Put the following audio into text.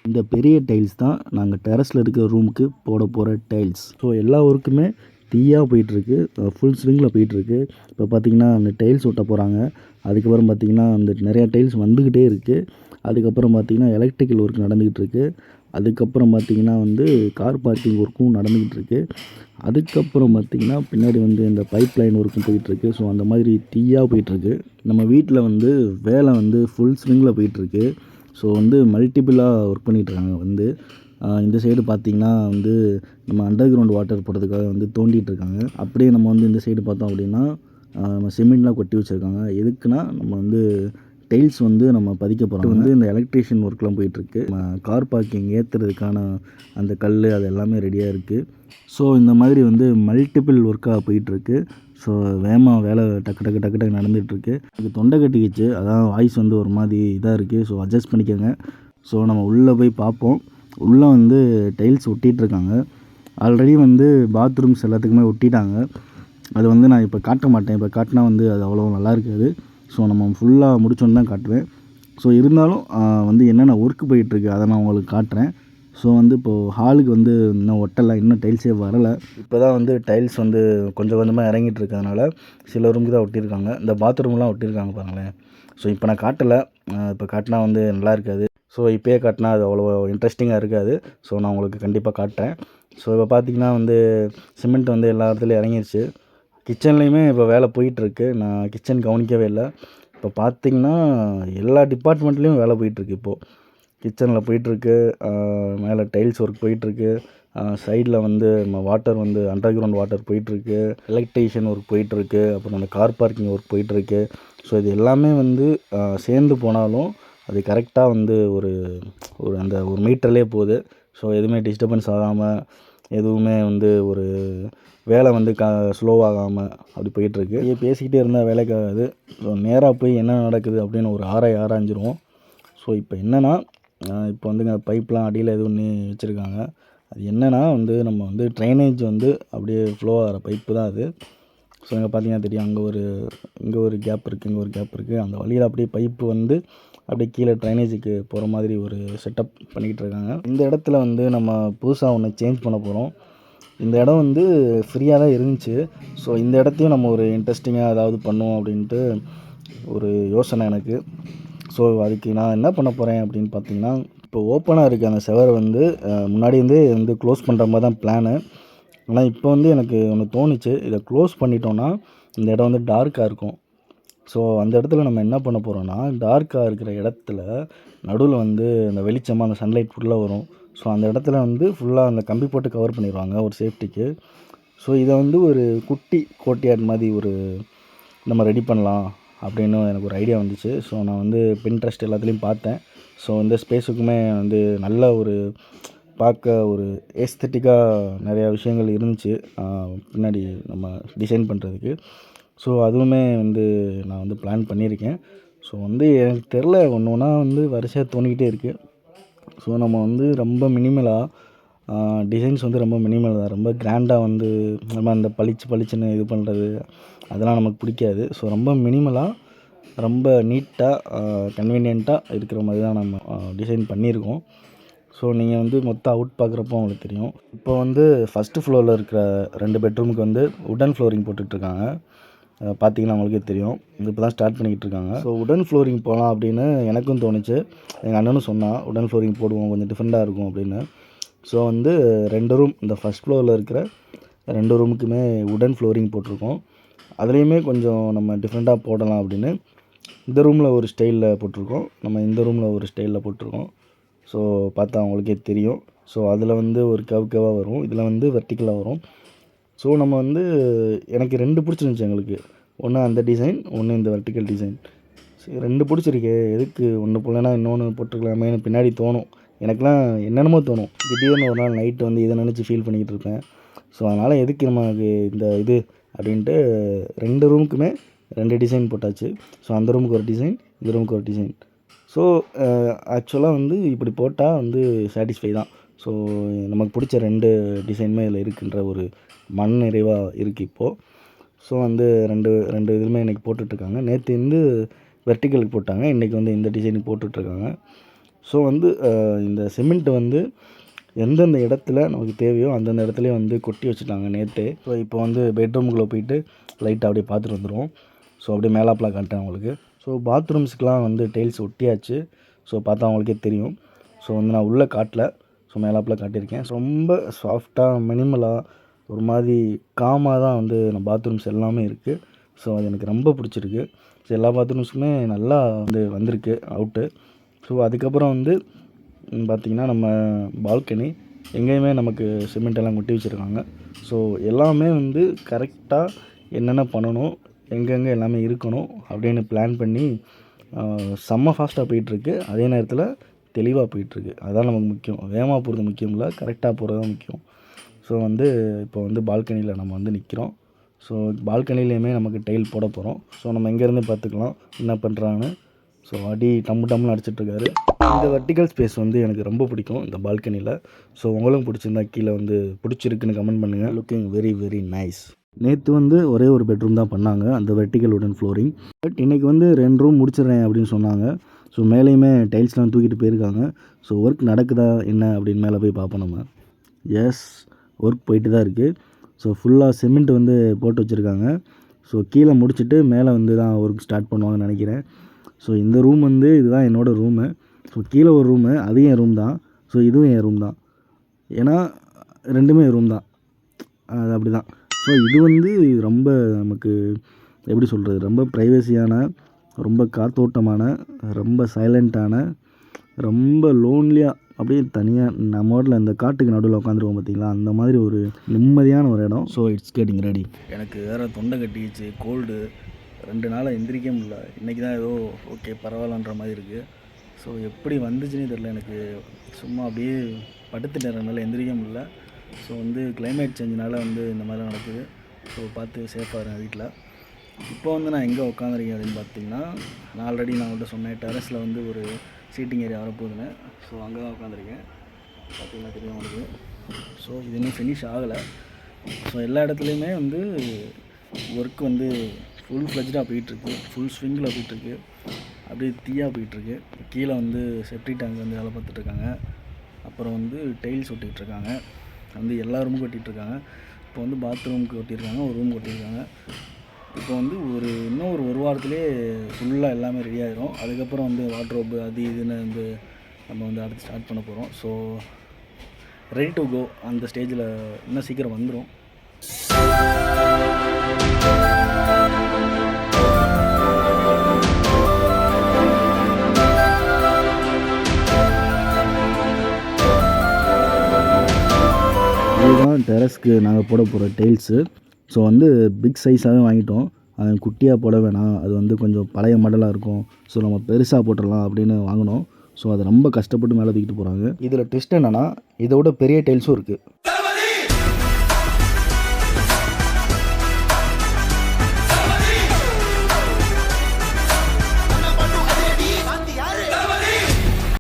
இந்த பெரிய டைல்ஸ் தான் நாங்கள் டெரஸில் இருக்கிற ரூமுக்கு போட போகிற டைல்ஸ். ஸோ எல்லா ஒர்க்குமே தீயாக போயிட்டுருக்கு, ஃபுல் ஸ்விங்கில் போயிட்டுருக்கு. இப்போ பார்த்திங்கன்னா அந்த டைல்ஸ் ஒட்ட போகிறாங்க. அதுக்கப்புறம் பார்த்திங்கன்னா அந்த நிறையா டைல்ஸ் வந்துக்கிட்டே இருக்குது. அதுக்கப்புறம் பார்த்திங்கன்னா எலக்ட்ரிக்கல் ஒர்க் நடந்துக்கிட்டு இருக்குது. அதுக்கப்புறம் பார்த்திங்கன்னா கார் பார்க்கிங் ஒர்க்கும் நடந்துக்கிட்டு இருக்குது. அதுக்கப்புறம் பார்த்திங்கன்னா பின்னாடி இந்த பைப் லைன் ஒர்க்கும் போயிட்டுருக்கு. ஸோ அந்த மாதிரி தீயாக போயிட்டுருக்கு. நம்ம வீட்டில் வேலை ஃபுல் ஸ்விங்கில் போயிட்டுருக்கு. ஸோ மல்டிபிளாக ஒர்க் பண்ணிகிட்ருக்காங்க. இந்த சைடு பார்த்திங்கன்னா நம்ம அண்டர் கிரவுண்ட் வாட்டர் போடுறதுக்காக தோண்டிகிட்ருக்காங்க. அப்படியே நம்ம இந்த சைடு பார்த்தோம் அப்படின்னா நம்ம சிமெண்ட்லாம் கொட்டி வச்சுருக்காங்க. எதுக்குன்னா நம்ம டைல்ஸ் நம்ம பதிக்க போகிறோம். இந்த எலக்ட்ரிஷியன் ஒர்க்லாம் போயிட்டுருக்கு. நம்ம கார் பார்க்கிங் ஏற்றுறதுக்கான அந்த கல் அது எல்லாமே ரெடியாக இருக்குது. ஸோ இந்த மாதிரி மல்டிபிள் ஒர்க்காக போயிட்டுருக்கு. ஸோ வேகமாக வேலை டக்கு டக்கு டக்கு டக்கு நடந்துகிட்ருக்கு. எனக்கு தொண்டை கட்டிக்கிச்சு, அதான் வாய்ஸ் ஒரு மாதிரி இதாக இருக்குது. ஸோ அட்ஜஸ்ட் பண்ணிக்கோங்க. ஸோ நம்ம உள்ளே போய் பார்ப்போம். உள்ளே டைல்ஸ் ஒட்டிகிட்ருக்காங்க. ஆல்ரெடி பாத்ரூம்ஸ் எல்லாத்துக்குமே ஒட்டிட்டாங்க. அது நான் இப்போ காட்ட மாட்டேன். இப்போ காட்டினா அது அவ்வளோ நல்லா இருக்காது. ஸோ நம்ம ஃபுல்லாக முடிச்சோன்னு தான் காட்டுவேன். ஸோ இருந்தாலும் என்னென்ன ஒர்க்கு போயிட்டுருக்கு அதை நான் உங்களுக்கு காட்டுறேன். ஸோ இப்போது ஹாலுக்கு இன்னும் ஒட்டலை, இன்னும் டைல்ஸே வரலை. இப்போ தான் டைல்ஸ் கொஞ்சம் கொஞ்சமாக இறங்கிட்டு இருக்கிறதுனால சில ரூமுக்கு தான் ஒட்டியிருக்காங்க. இந்த பாத்ரூம்லாம் ஒட்டியிருக்காங்க பாருங்களேன். ஸோ இப்போ நான் காட்டலை. இப்போ காட்டினா நல்லா இருக்காது. ஸோ இப்போயே காட்டினா அது அவ்வளோ இன்ட்ரெஸ்டிங்காக இருக்காது. ஸோ நான் உங்களுக்கு கண்டிப்பாக காட்டுறேன். ஸோ இப்போ பார்த்திங்கன்னா சிமெண்ட் எல்லா இடத்துலையும் இறங்கிருச்சு. கிச்சன்லேயுமே இப்போ வேலை போயிட்டுருக்கு. நான் கிச்சன் கவனிக்கவே இல்லை. இப்போ பார்த்திங்கன்னா எல்லா டிபார்ட்மெண்ட்லேயும் வேலை போயிட்டுருக்கு. இப்போது கிச்சனில் போயிட்டுருக்கு, மேலே டைல்ஸ் ஒர்க் போயிட்டுருக்கு, சைடில் நம்ம வாட்டர் அண்டர் கிரவுண்ட் வாட்டர் போயிட்டுருக்கு, எலக்ட்ரிஷியன் ஒர்க் போயிட்டுருக்கு, அப்புறம் அந்த கார் பார்க்கிங் ஒர்க் போயிட்டுருக்கு. ஸோ இது எல்லாமே சேர்ந்து போனாலும் அது கரெக்டாக ஒரு அந்த ஒரு மீட்டர்லேயே போகுது. ஸோ எதுவுமே டிஸ்டர்பன்ஸ் ஆகாமல், எதுவுமே ஒரு வேலை ஸ்லோவாகாமல் அப்படி போயிட்டுருக்கு. பேசிக்கிட்டே இருந்தால் வேலைக்காகாது. ஸோ நேராக போய் என்ன நடக்குது அப்படின்னு ஒரு ஆராய்ஞ்சிருவோம். ஸோ இப்போ என்னென்னா இப்போ பைப்லாம் அடியில் எது ஒன்று வச்சுருக்காங்க. அது என்னென்னா நம்ம ட்ரைனேஜ் அப்படியே ஃப்ளோ ஆகிற பைப்பு தான் அது. ஸோ இங்கே பார்த்தீங்கன்னா தெரியும், இங்கே ஒரு கேப் இருக்குது, இங்கே ஒரு கேப் இருக்குது. அந்த வழியில் அப்படியே பைப்பு அப்படியே கீழே ட்ரைனேஜுக்கு போகிற மாதிரி ஒரு செட்டப் பண்ணிக்கிட்டு இருக்காங்க. இந்த இடத்துல நம்ம புதுசாக ஒன்று சேஞ்ச் பண்ண போகிறோம். இந்த இடம் ஃப்ரீயாக தான் இருந்துச்சு. ஸோ இந்த இடத்தையும் நம்ம ஒரு இன்ட்ரெஸ்டிங்காக ஏதாவது பண்ணுவோம் அப்படின்ட்டு ஒரு யோசனை எனக்கு. ஸோ அதுக்கு நான் என்ன பண்ண போகிறேன் அப்படின்னு பார்த்தீங்கன்னா, இப்போ ஓப்பனாக இருக்குது அந்த செவரை முன்னாடி க்ளோஸ் பண்ணுற மாதிரி தான் பிளானு. ஆனால் இப்போ எனக்கு ஒன்று தோணுச்சு, இதை க்ளோஸ் பண்ணிட்டோன்னா இந்த இடம் டார்க்காக இருக்கும். ஸோ அந்த இடத்துல நம்ம என்ன பண்ண போகிறோன்னா, டார்க்காக இருக்கிற இடத்துல நடுவில் அந்த வெளிச்சமாக அந்த சன்லைட் ஃபுல்லாக வரும். ஸோ அந்த இடத்துல ஃபுல்லாக அந்த கம்பி போட்டு கவர் பண்ணிடுவாங்க ஒரு சேஃப்டிக்கு. ஸோ இதை ஒரு குட்டி கோட்யார்ட் மாதிரி நம்ம ரெடி பண்ணலாம் அப்படின்னு எனக்கு ஒரு ஐடியா வந்துச்சு. ஸோ நான் பின்ட்ரெஸ்ட் எல்லாத்துலேயும் பார்த்தேன். ஸோ இந்த ஸ்பேஸுக்குமே நல்ல ஒரு பார்க்க ஒரு ஏஸ்தட்டிக்காக நிறையா விஷயங்கள் இருந்துச்சு பின்னாடி நம்ம டிசைன் பண்ணுறதுக்கு. ஸோ அதுவுமே நான் பிளான் பண்ணியிருக்கேன். ஸோ எனக்கு தெரில, ஒன்று ஒன்றா வரிசையாக தோணிக்கிட்டே இருக்குது. ஸோ நம்ம ரொம்ப மினிமலாக டிசைன்ஸ் ரொம்ப மினிமல் தான். ரொம்ப கிராண்டாக நம்ம அந்த பளிச்சுன்னு இது பண்ணுறது அதெல்லாம் நமக்கு பிடிக்காது. ஸோ ரொம்ப மினிமலாக, ரொம்ப நீட்டாக, கன்வீனியண்ட்டாக இருக்கிற மாதிரி தான் நம்ம டிசைன் பண்ணியிருக்கோம். ஸோ நீங்கள் மொத்த அவுட் பார்க்குறப்போ உங்களுக்கு தெரியும். இப்போ ஃபஸ்ட்டு ஃப்ளோரில் இருக்கிற 2 பெட்ரூமுக்கு உடன் ஃப்ளோரிங் போட்டுட்ருக்காங்க. பார்த்திங்கன்னா உங்களுக்கே தெரியும். இப்போ தான் ஸ்டார்ட் பண்ணிக்கிட்டு இருக்காங்க. ஸோ உடன் ஃப்ளோரிங் போகலாம் அப்படின்னு எனக்கும் தோணுச்சு. எங்கள் அண்ணனும் சொன்னான், உடன் ஃப்ளோரிங் போடுவோம், கொஞ்சம் டிஃப்ரெண்ட்டாக இருக்கும் அப்படின்னு. ஸோ 2 ரூம், இந்த ஃபஸ்ட் ஃப்ளோரில் இருக்கிற 2 ரூமுக்குமே உடன் ஃப்ளோரிங் போட்டிருக்கோம். அதுலேயுமே கொஞ்சம் நம்ம டிஃப்ரெண்ட்டாக போடலாம் அப்படின்னு இந்த ரூமில் ஒரு ஸ்டைலில் போட்டிருக்கோம், நம்ம இந்த ரூமில் ஒரு ஸ்டைலில் போட்டிருக்கோம். ஸோ பார்த்தா அவங்களுக்கே தெரியும். ஸோ அதில் ஒரு கர்வாக வரும், இதில் வெர்டிக்கலாக வரும். ஸோ நம்ம எனக்கு 2 பிடிச்சிருந்துச்சி எங்களுக்கு. ஒன்று அந்த டிசைன், ஒன்று இந்த வெர்டிக்கல் டிசைன். சரி 2 பிடிச்சிருக்கே, எதுக்கு ஒன்று போடலன்னா இன்னொன்று போட்டுருக்கலாமேன்னு பின்னாடி தோணும். எனக்குலாம் என்னென்னமோ தோணும். திடீர்னு ஒரு நாள் நைட்டு இதை நினச்சி ஃபீல் பண்ணிக்கிட்டு இருப்பேன். ஸோ அதனால் எதுக்கு நமக்கு இந்த இது அப்படின்ட்டு 2 ரூமுக்குமே 2 டிசைன் போட்டாச்சு. ஸோ அந்த ரூமுக்கு ஒரு டிசைன், இந்த ரூமுக்கு ஒரு டிசைன். ஸோ ஆக்சுவலாக இப்படி போட்டால் சாட்டிஸ்ஃபை தான். ஸோ நமக்கு பிடிச்ச 2 டிசைனுமே இதில் இருக்குன்ற ஒரு மன நிறைவாக இருக்குது இப்போது. ஸோ 2 இதுவுமே இன்றைக்கி போட்டுட்ருக்காங்க. நேற்று வெர்டிக்கலுக்கு போட்டாங்க, இன்றைக்கி இந்த டிசைனுக்கு போட்டுட்ருக்காங்க. ஸோ வந்து இந்த சிமெண்ட் வந்து எந்தெந்த இடத்துல நமக்கு தேவையோ அந்தந்த இடத்துலையே வந்து கொட்டி வச்சுட்டாங்க நேற்றே. ஸோ இப்போ வந்து பெட்ரூமுக்குள்ளே போயிட்டு லைட்டாக அப்படியே பார்த்துட்டு வந்துடுவோம். ஸோ அப்படியே மேலாப்பில் காட்டேன் உங்களுக்கு. ஸோ பாத்ரூம்ஸ்க்கெலாம் வந்து டைல்ஸ் ஒட்டியாச்சு. ஸோ பார்த்தா அவங்களுக்கே தெரியும். ஸோ வந்து நான் உள்ளே காட்டல, ஸோ மேலாப்பில் காட்டியிருக்கேன். ரொம்ப சாஃப்டாக மினிமலாக ஒரு மாதிரி காமாக தான் வந்து நம்ம பாத்ரூம்ஸ் எல்லாமே இருக்குது. ஸோ அது எனக்கு ரொம்ப பிடிச்சிருக்கு. ஸோ எல்லா பாத்ரூம்ஸுமே நல்லா வந்து வந்திருக்கு அவுட்டு. ஸோ அதுக்கப்புறம் வந்து பார்த்திங்கன்னா நம்ம பால்கனி எங்கேயுமே நமக்கு சிமெண்ட் எல்லாம் கொட்டி வச்சுருக்காங்க. ஸோ எல்லாமே வந்து கரெக்டாக என்னென்ன பண்ணணும், எங்கெங்கே எல்லாமே இருக்கணும் அப்படின்னு பிளான் பண்ணி செம்ம ஃபாஸ்ட்டாக போயிட்டுருக்கு. அதே நேரத்தில் தெளிவாக போயிட்டுருக்கு. அதுதான் நமக்கு முக்கியம். வேகமாக போகிறது முக்கியம் இல்லை, கரெக்டாக போகிறது தான் முக்கியம். ஸோ வந்து இப்போ வந்து பால்கனியில் நம்ம வந்து நிற்கிறோம். ஸோ பால்கனிலேயுமே நமக்கு டைல் போட போகிறோம். ஸோ நம்ம எங்கேருந்து பார்த்துக்கலாம் என்ன பண்ணுறாங்கன்னு. ஸோ அடி டம்முன்னு அடிச்சிட்ருக்காரு. இந்த வெர்டிக்கல் ஸ்பேஸ் வந்து எனக்கு ரொம்ப பிடிக்கும் இந்த பால்கனியில். ஸோ உங்களும் பிடிச்சிருந்தா கீழே வந்து பிடிச்சிருக்குன்னு கமெண்ட் பண்ணுங்கள். Looking very very nice. நேற்று வந்து ஒரே ஒரு பெட்ரூம் தான் பண்ணாங்க, அந்த வெர்டிக்கல் உடன் ஃப்ளோரிங். பட் இன்றைக்கி வந்து 2 ரூம் முடிச்சிடுறேன் அப்படின்னு சொன்னாங்க. ஸோ மேலேயுமே டைல்ஸ்லாம் தூக்கிட்டு போயிருக்காங்க. ஸோ ஒர்க் நடக்குதா என்ன அப்படின்னு மேலே போய் பார்ப்போம் நம்ம. எஸ், ஒர்க் போயிட்டு தான் இருக்குது. ஸோ ஃபுல்லாக சிமெண்ட் வந்து போட்டு வச்சுருக்காங்க. ஸோ கீழே முடிச்சுட்டு மேலே வந்து தான் ஒர்க் ஸ்டார்ட் பண்ணுவாங்கன்னு நினைக்கிறேன். ஸோ இந்த ரூம் வந்து இதுதான் என்னோடய ரூமு. ஸோ கீழே ஒரு ரூமு, அதுவும் என் ரூம் தான். ஸோ இதுவும் என் ரூம் தான். ஏன்னா 2மே ரூம் தான், அது அப்படி தான். ஸோ இது வந்து ரொம்ப நமக்கு எப்படி சொல்கிறது, ரொம்ப ப்ரைவசியான, ரொம்ப காத்தோட்டமான, ரொம்ப சைலண்ட்டான, ரொம்ப லோன்லியாக அப்படியே தனியாக நம்ம ஊரில் இந்த காட்டுக்கு நடுவில் உட்காந்துருவோம் பார்த்திங்களா, அந்த மாதிரி ஒரு நிம்மதியான ஒரு இடம். So it's getting ready. எனக்கு வேறு தொண்டை கட்டிக்கிச்சு, கோல்டு, 2 நாளாக எந்திரிக்க முடியல. இன்றைக்கி தான் ஏதோ ஓகே பரவாயில்லன்ற மாதிரி இருக்குது. ஸோ எப்படி வந்துச்சுன்னே தெரில எனக்கு. சும்மா அப்படியே படுத்துட்டேன், எந்திரிக்க முடியல. ஸோ வந்து கிளைமேட் சேஞ்சினால வந்து இந்த மாதிரிலாம் நடக்குது. ஸோ பார்த்து சேஃபாக இருங்க வீட்டில். இப்போ வந்து நான் எங்கே உட்காந்துருக்கேன் அப்படின்னு பார்த்தீங்கன்னா, நான் ஆல்ரெடி நான் உங்கள்கிட்ட சொன்னேன் டெரஸில் வந்து ஒரு சீட்டிங் ஏரியா வரப்போகுதுன்னு. ஸோ அங்கே தான் உட்காந்துருக்கேன். பார்த்தீங்கன்னா தெரியும் உங்களுக்கு. ஸோ இது இன்னும் ஃபினிஷ் ஆகலை. ஸோ எல்லா இடத்துலையுமே வந்து ஒர்க் வந்து ஃபுல் ஃப்ளெஜ்டாக போயிட்டுருக்கு, ஃபுல் ஸ்விங்கில் போயிட்டுருக்கு, அப்படியே தீயாக போயிட்டுருக்கு. கீழே வந்து செப்டி டேங்க் வந்து வேலை பார்த்துட்ருக்காங்க. அப்புறம் வந்து டைல்ஸ் ஒட்டிகிட்ருக்காங்க, வந்து எல்லா ரூமும் ஒட்டிகிட்ருக்காங்க. இப்போ வந்து பாத்ரூமுக்கு ஒட்டியிருக்காங்க, ஒரு ரூம் ஒட்டியிருக்காங்க. இப்போ வந்து இன்னும் ஒரு வாரத்திலே ஃபுல்லாக எல்லாமே ரெடி ஆகிரும். அதுக்கப்புறம் வந்து வார்ட்ரோப்பு அது இதுன்னு வந்து நம்ம வந்து அடுத்து ஸ்டார்ட் பண்ண போகிறோம். ஸோ ரெடி டு கோ அந்த ஸ்டேஜில் இன்னும் சீக்கிரம் வந்துடும். இதுதான் டெரஸ்க்கு நாங்கள் போட போகிற டைல்ஸு. ஸோ வந்து பிக் சைஸாகவே வாங்கிட்டோம். அது குட்டியாக போட வேணாம், அது வந்து கொஞ்சம் பழைய மாடலாக இருக்கும். ஸோ நம்ம பெருசாக போட்டுடலாம் அப்படின்னு வாங்கினோம். ஸோ அதை ரொம்ப கஷ்டப்பட்டு மேலே தூக்கிட்டு போகிறாங்க. இதில் ட்விஸ்ட் என்னென்னா, இதை விட பெரிய டைல்ஸும் இருக்குது.